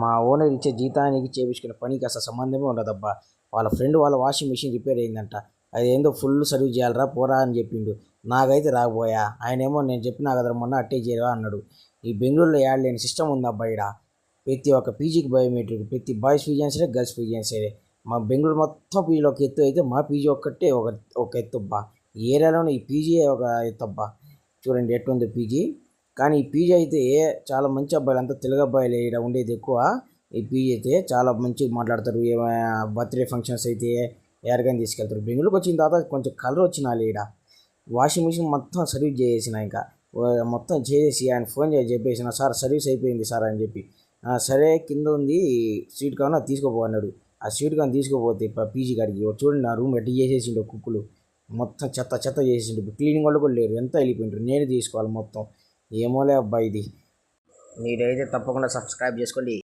మా ఓనర్ ఇచ్చే జీతానికి చేపించుకునే పనికి అసలు సంబంధమే ఉండదబ్బా. వాళ్ళ ఫ్రెండ్ వాళ్ళ వాషింగ్ మిషన్ రిపేర్ అయిందంట, అది ఏందో ఫుల్ సర్వీస్ చేయాలరా పోరా అని చెప్పిండు. నాకైతే రాకపోయా. ఆయనేమో నేను చెప్పినా కదరా మొన్న అట్టే చేయరా అన్నాడు. ఈ బెంగళూరులో లేని సిస్టమ్ ఉంది అబ్బా. ఇక్కడ ప్రతి ఒక్క పీజీకి బయోమెట్రిక్, ప్రతి బాయ్స్ పీజీ అయినా సరే గర్ల్స్ పీజీ అయినా సరే. మా బెంగళూరు మొత్తం పీజీలో ఒక ఎత్తు అయితే మా పీజీ ఒక్కటే ఒక ఎత్తు అబ్బా. ఈ ఏరియాలోనే ఈ పీజీ ఒక ఎత్తు అబ్బా. చూడండి ఎట్లుంది పీజీ. కానీ ఈ పీజీ అయితే చాలా మంచి అబ్బాయిలు, అంతా తెలుగు అబ్బాయిలు ఇక్కడ ఉండేది ఎక్కువ. ఈ పీజీ అయితే చాలా మంచిగా మాట్లాడతారు. ఏమైనా బర్త్డే ఫంక్షన్స్ అయితే ఎక్కడికైనా తీసుకెళ్తారు. బెంగళూరుకి వచ్చిన తర్వాత కొంచెం కలర్ వచ్చినాలి. ఇక్కడ వాషింగ్ మిషన్ మొత్తం సర్వీస్ చేసేసిన, ఇంకా మొత్తం చేసేసి ఆయన ఫోన్ చేసి చెప్పేసిన, సార్ సర్వీస్ అయిపోయింది సార్ అని చెప్పి. సరే కింద ఉంది స్వీట్ కావాలన్నా తీసుకోపో అన్నాడు. ఆ స్వీట్ కానీ తీసుకోపోతే పీజీ కాడికి చూడండి నా రూమ్ ఎట్టి చేసేసిండు. కుక్కులు మొత్తం చెత్త చెత్త చేసేసిండు. క్లీనింగ్ వాళ్ళు కూడా లేరు, ఎంత వెళ్ళిపోయింటారు. నేనే తీసుకోవాలి మొత్తం. ఏమోలే అబ్బా ఇది. మీరైతే తప్పకుండా సబ్స్క్రైబ్ చేసుకోండి.